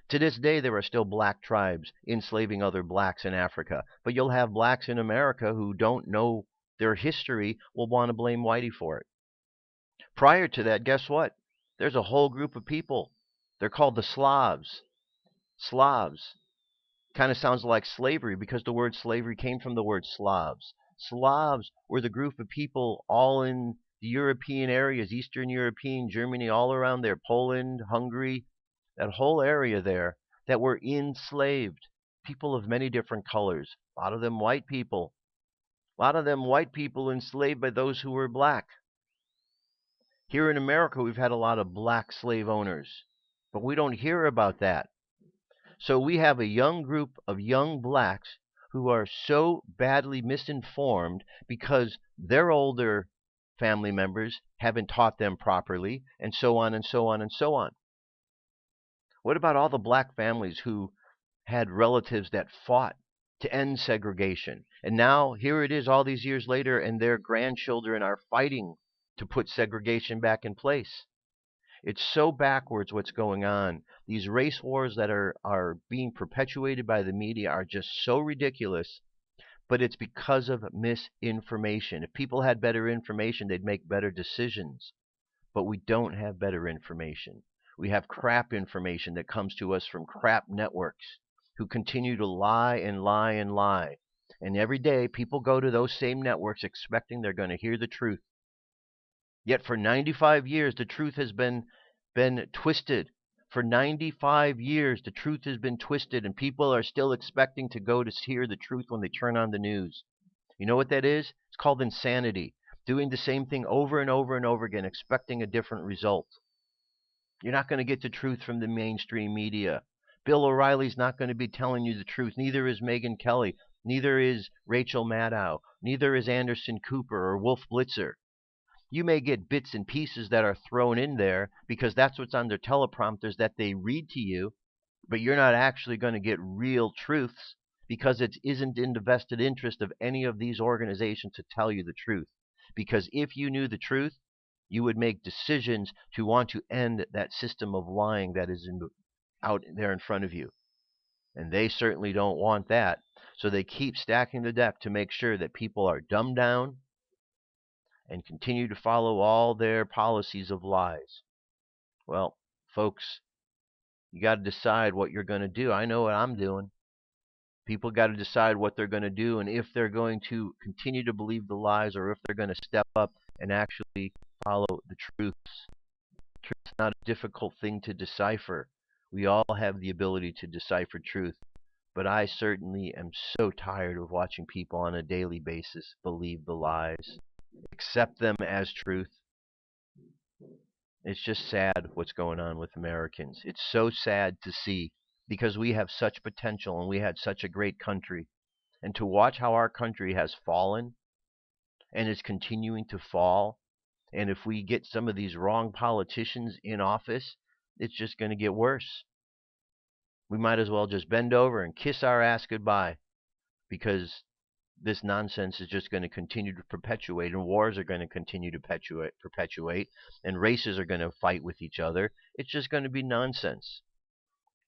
To this day, there are still black tribes enslaving other blacks in Africa. But you'll have blacks in America who don't know their history will want to blame Whitey for it. Prior to that, guess what? There's a whole group of people. They're called the Slavs. Slavs. Kind of sounds like slavery because the word slavery came from the word Slavs. Slavs were the group of people all in the European areas, Eastern European, Germany, all around there, Poland, Hungary, that whole area there, that were enslaved. People of many different colors. A lot of them white people. A lot of them white people enslaved by those who were black. Here in America, we've had a lot of black slave owners, but we don't hear about that. So we have a young group of young blacks who are so badly misinformed because their older family members haven't taught them properly, and so on and so on and so on. What about all the black families who had relatives that fought to end segregation? And now here it is all these years later, and their grandchildren are fighting to put segregation back in place. It's so backwards what's going on. These race wars that are being perpetuated by the media are just so ridiculous, but it's because of misinformation. If people had better information, they'd make better decisions. But we don't have better information. We have crap information that comes to us from crap networks who continue to lie and lie and lie. And every day people go to those same networks expecting they're going to hear the truth. Yet for 95 years, the truth has been twisted. For 95 years, the truth has been twisted, and people are still expecting to go to hear the truth when they turn on the news. You know what that is? It's called insanity. Doing the same thing over and over and over again, expecting a different result. You're not going to get the truth from the mainstream media. Bill O'Reilly's not going to be telling you the truth. Neither is Megyn Kelly. Neither is Rachel Maddow. Neither is Anderson Cooper or Wolf Blitzer. You may get bits and pieces that are thrown in there because that's what's on their teleprompters that they read to you, but you're not actually going to get real truths because it isn't in the vested interest of any of these organizations to tell you the truth. Because if you knew the truth, you would make decisions to want to end that system of lying that is out there in front of you. And they certainly don't want that. So they keep stacking the deck to make sure that people are dumbed down and continue to follow all their policies of lies. Well, folks, you got to decide what you're going to do. I know what I'm doing. People got to decide what they're going to do and if they're going to continue to believe the lies or if they're going to step up and actually follow the truths. Truth's not a difficult thing to decipher. We all have the ability to decipher truth. But I certainly am so tired of watching people on a daily basis believe the lies, accept them as truth. It's just sad what's going on with Americans. It's so sad to see because we have such potential and we had such a great country. And to watch how our country has fallen and is continuing to fall, and if we get some of these wrong politicians in office, it's just going to get worse. We might as well just bend over and kiss our ass goodbye because this nonsense is just going to continue to perpetuate, and wars are going to continue to perpetuate, and races are going to fight with each other. It's just going to be nonsense.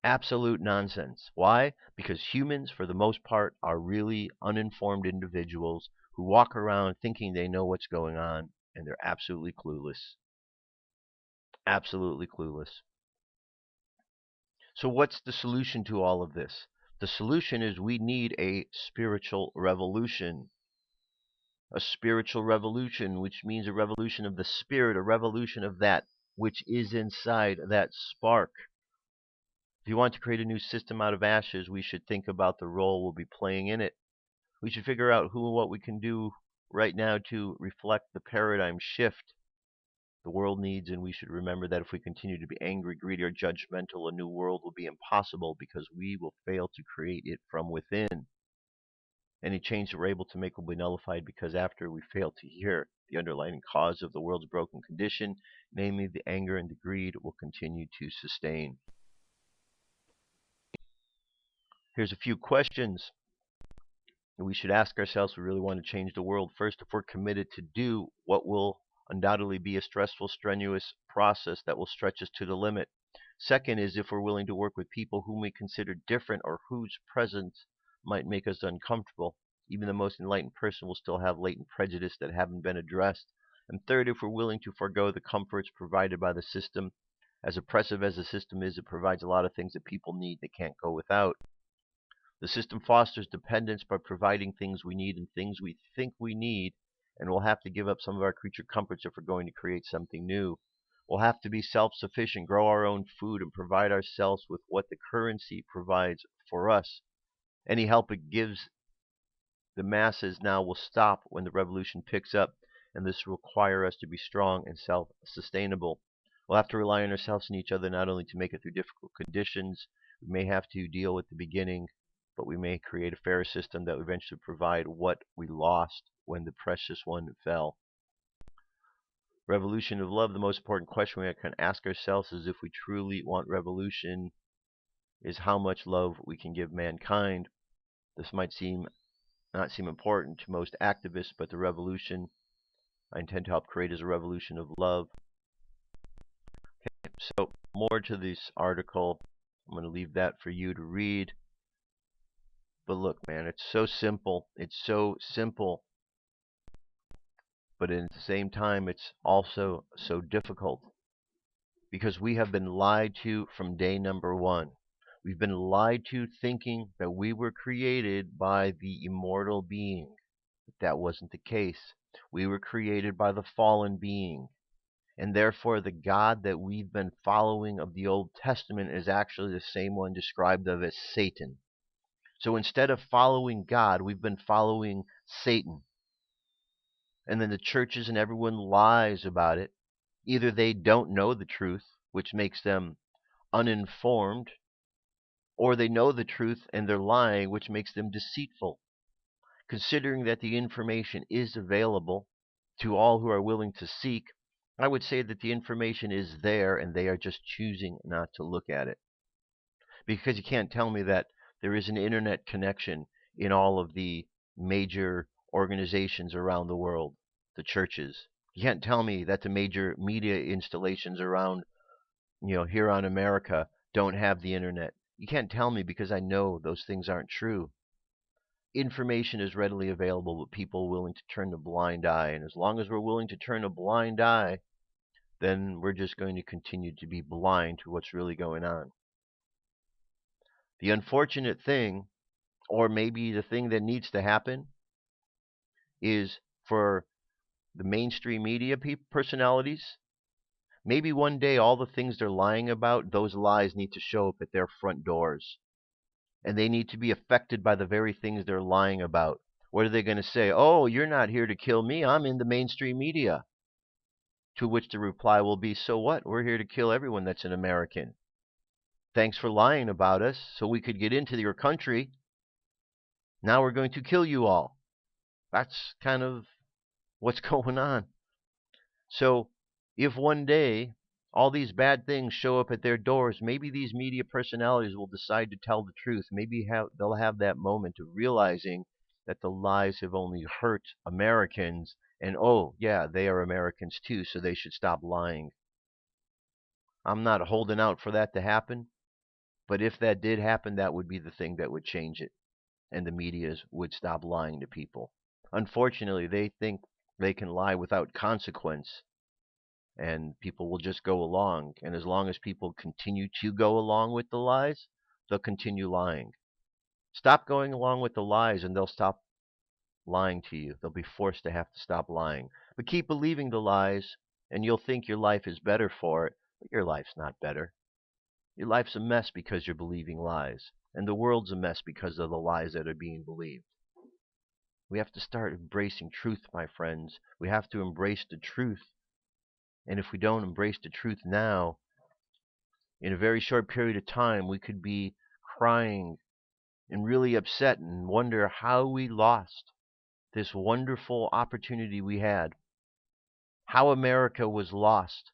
Absolute nonsense. Why? Because humans, for the most part, are really uninformed individuals who walk around thinking they know what's going on, and they're absolutely clueless. Absolutely clueless. So what's the solution to all of this? The solution is we need a spiritual revolution. A spiritual revolution, which means a revolution of the spirit, a revolution of that which is inside that spark. If you want to create a new system out of ashes, we should think about the role we'll be playing in it. We should figure out who and what we can do right now to reflect the paradigm shift the world needs, and we should remember that if we continue to be angry, greedy, or judgmental, a new world will be impossible because we will fail to create it from within. Any change that we're able to make will be nullified because after we fail to hear the underlying cause of the world's broken condition, namely the anger and the greed, will continue to sustain. Here's a few questions we should ask ourselves if we really want to change the world. First, if we're committed to do what will undoubtedly be a stressful, strenuous process that will stretch us to the limit. Second is if we're willing to work with people whom we consider different or whose presence might make us uncomfortable. Even the most enlightened person will still have latent prejudice that haven't been addressed. And third, if we're willing to forego the comforts provided by the system. As oppressive as the system is, it provides a lot of things that people need that can't go without. The system fosters dependence by providing things we need and things we think we need, and we'll have to give up some of our creature comforts if we're going to create something new. We'll have to be self-sufficient, grow our own food, and provide ourselves with what the currency provides for us. Any help it gives the masses now will stop when the revolution picks up, and this will require us to be strong and self-sustainable. We'll have to rely on ourselves and each other not only to make it through difficult conditions we may have to deal with the beginning, but we may create a fairer system that will eventually provide what we lost when the precious one fell. Revolution of love, the most important question we can ask ourselves is if we truly want revolution, is how much love we can give mankind. This might not seem important to most activists, but the revolution I intend to help create is a revolution of love. Okay, so more to this article. I'm going to leave that for you to read. But look, man, it's so simple. It's so simple. But at the same time, it's also so difficult. Because we have been lied to from day number one. We've been lied to thinking that we were created by the immortal being. But that wasn't the case. We were created by the fallen being. And therefore, the God that we've been following of the Old Testament is actually the same one described of as Satan. So instead of following God, we've been following Satan. And then the churches and everyone lies about it. Either they don't know the truth, which makes them uninformed, or they know the truth and they're lying, which makes them deceitful. Considering that the information is available to all who are willing to seek, I would say that the information is there and they are just choosing not to look at it. Because you can't tell me that there is an internet connection in all of the major organizations around the world, the churches. You can't tell me that the major media installations around, here on America don't have the internet. You can't tell me because I know those things aren't true. Information is readily available, but people are willing to turn a blind eye. And as long as we're willing to turn a blind eye, then we're just going to continue to be blind to what's really going on. The unfortunate thing, or maybe the thing that needs to happen, is for the mainstream media personalities, maybe one day all the things they're lying about, those lies need to show up at their front doors. And they need to be affected by the very things they're lying about. What are they going to say? Oh, you're not here to kill me. I'm in the mainstream media. To which the reply will be, so what? We're here to kill everyone that's an American. Thanks for lying about us so we could get into your country. Now we're going to kill you all. That's kind of what's going on. So if one day all these bad things show up at their doors, maybe these media personalities will decide to tell the truth. Maybe they'll have that moment of realizing that the lies have only hurt Americans, and oh, yeah, they are Americans too, so they should stop lying. I'm not holding out for that to happen, but if that did happen, that would be the thing that would change it, and the media would stop lying to people. Unfortunately, they think they can lie without consequence, and people will just go along. And as long as people continue to go along with the lies, they'll continue lying. Stop going along with the lies, and they'll stop lying to you. They'll be forced to have to stop lying. But keep believing the lies, and you'll think your life is better for it, but your life's not better. Your life's a mess because you're believing lies, and the world's a mess because of the lies that are being believed. We have to start embracing truth, my friends. We have to embrace the truth. And if we don't embrace the truth now, in a very short period of time, we could be crying and really upset and wonder how we lost this wonderful opportunity we had. How America was lost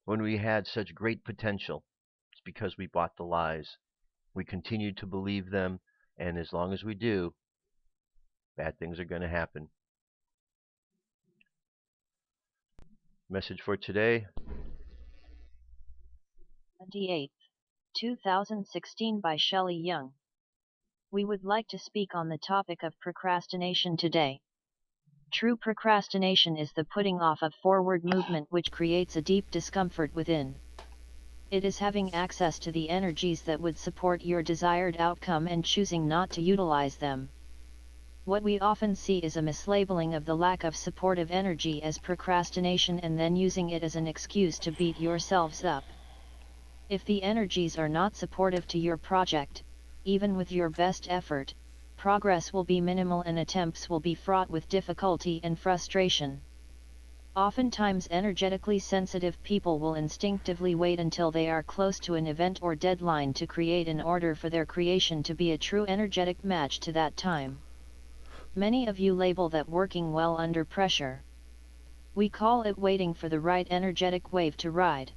when we had such great potential. It's because we bought the lies. We continued to believe them, and as long as we do, bad things are going to happen. Message for today. 28th, 2016 by Shelley Young. We would like to speak on the topic of procrastination today. True procrastination is the putting off of forward movement which creates a deep discomfort within. It is having access to the energies that would support your desired outcome and choosing not to utilize them. What we often see is a mislabeling of the lack of supportive energy as procrastination and then using it as an excuse to beat yourselves up. If the energies are not supportive to your project, even with your best effort, progress will be minimal and attempts will be fraught with difficulty and frustration. Oftentimes energetically sensitive people will instinctively wait until they are close to an event or deadline to create in order for their creation to be a true energetic match to that time. Many of you label that working well under pressure. We call it waiting for the right energetic wave to ride.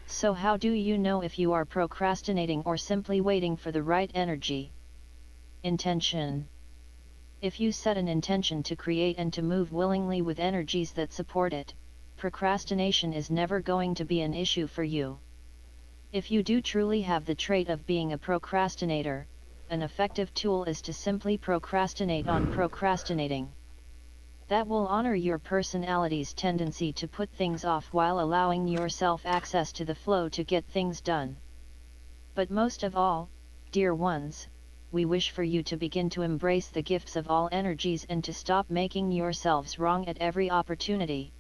So how do you know if you are procrastinating or simply waiting for the right energy? Intention. If you set an intention to create and to move willingly with energies that support it, procrastination is never going to be an issue for you. If you do truly have the trait of being a procrastinator, an effective tool is to simply procrastinate on procrastinating. That will honor your personality's tendency to put things off while allowing yourself access to the flow to get things done. But most of all, dear ones, we wish for you to begin to embrace the gifts of all energies and to stop making yourselves wrong at every opportunity.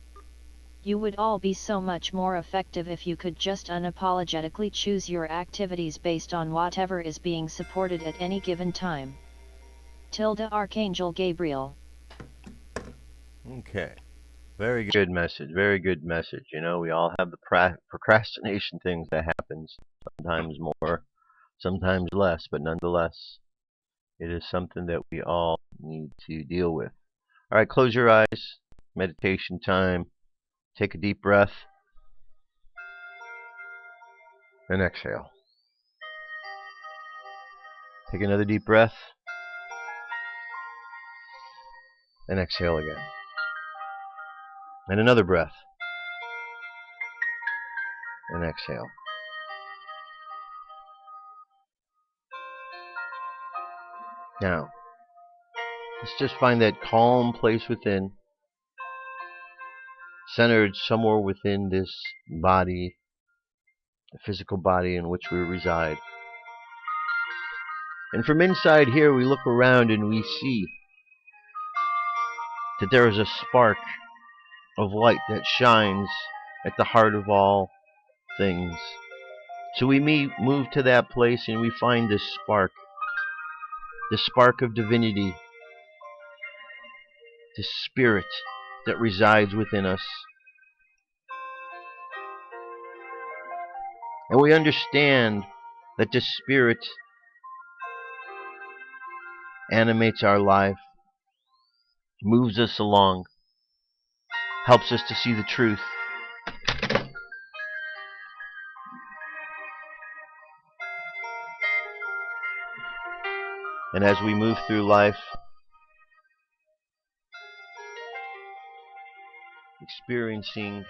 You would all be so much more effective if you could just unapologetically choose your activities based on whatever is being supported at any given time. Archangel Gabriel. Okay. Very good message. Very good message. We all have the procrastination things that happens, sometimes more, sometimes less, but nonetheless, it is something that we all need to deal with. All right, close your eyes. Meditation time. Take a deep breath and exhale. Take another deep breath and exhale again. And another breath and exhale. Now, let's just find that calm place within, centered somewhere within this body, the physical body in which we reside. And from inside here, we look around and we see that there is a spark of light that shines at the heart of all things. So we move to that place and we find this spark of divinity, this spirit that resides within us. And we understand that this spirit animates our life, moves us along, helps us to see the truth. And as we move through life, experiencing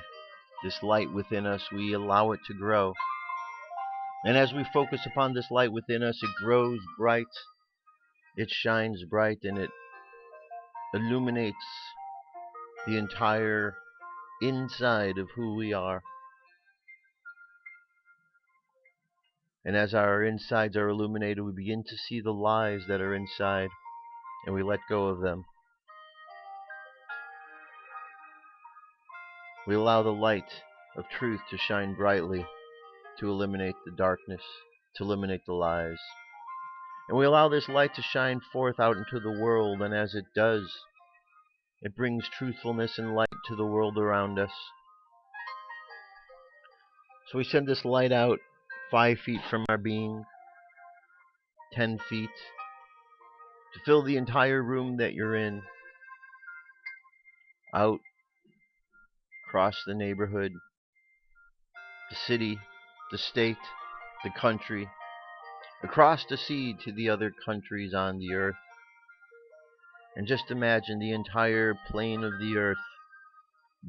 this light within us, we allow it to grow. And as we focus upon this light within us, it grows bright, it shines bright, and it illuminates the entire inside of who we are. And as our insides are illuminated, we begin to see the lies that are inside, and we let go of them. We allow the light of truth to shine brightly, to eliminate the darkness, to eliminate the lies. And we allow this light to shine forth out into the world, and as it does, it brings truthfulness and light to the world around us. So we send this light out 5 feet from our being, 10 feet, to fill the entire room that you're in, out, across the neighborhood, the city, the state, the country, across the sea to the other countries on the earth. And just imagine the entire plane of the earth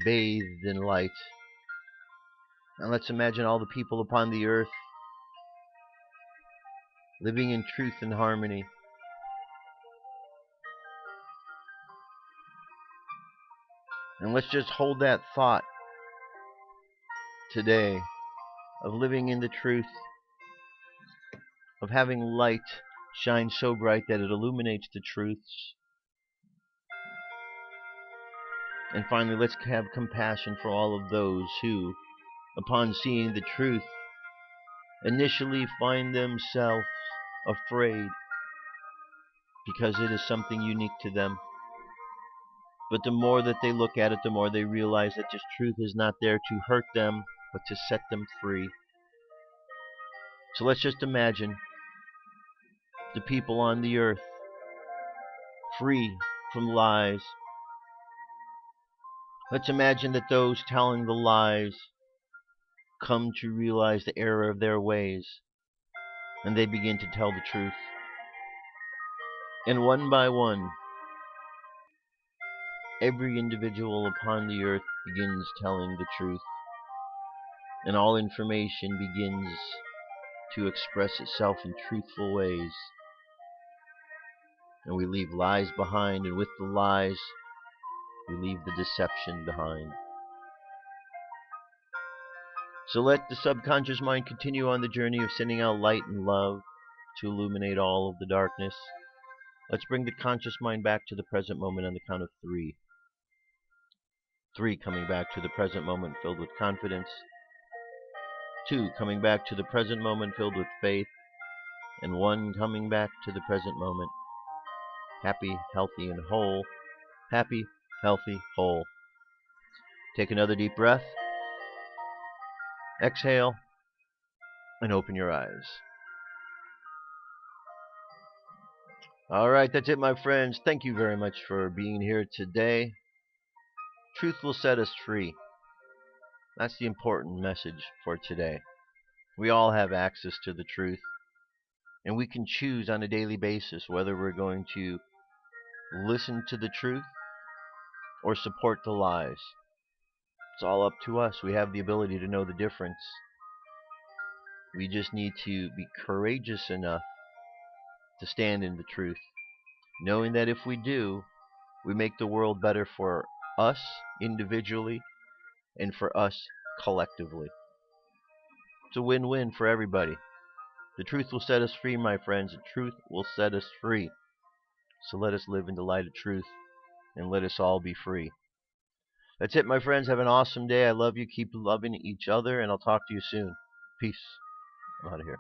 bathed in light. And let's imagine all the people upon the earth living in truth and harmony. And let's just hold that thought today of living in the truth, of having light shine so bright that it illuminates the truths. And finally, let's have compassion for all of those who, upon seeing the truth, initially find themselves afraid because it is something unique to them. But the more that they look at it, the more they realize that this truth is not there to hurt them, but to set them free. So let's just imagine the people on the earth free from lies. Let's imagine that those telling the lies come to realize the error of their ways, and they begin to tell the truth. And one by one, every individual upon the earth begins telling the truth, and all information begins to express itself in truthful ways. And we leave lies behind, and with the lies, we leave the deception behind. So let the subconscious mind continue on the journey of sending out light and love to illuminate all of the darkness. Let's bring the conscious mind back to the present moment on the count of 3. 3 coming back to the present moment filled with confidence. 2 coming back to the present moment filled with faith. And 1 coming back to the present moment happy, healthy, and whole. Happy, healthy, whole. Take another deep breath. Exhale and open your eyes. All right, that's it, my friends. Thank you very much for being here today. Truth will set us free. That's the important message for today. We all have access to the truth, and we can choose on a daily basis whether we're going to listen to the truth or support the lies. It's all up to us. We have the ability to know the difference. We just need to be courageous enough to stand in the truth, knowing that if we do, we make the world better for us individually and for us collectively. It's a win-win for everybody. The truth will set us free, my friends. The truth will set us free. So let us live in the light of truth, and let us all be free. That's it, my friends. Have an awesome day. I love you. Keep loving each other, and I'll talk to you soon. Peace. I'm out of here.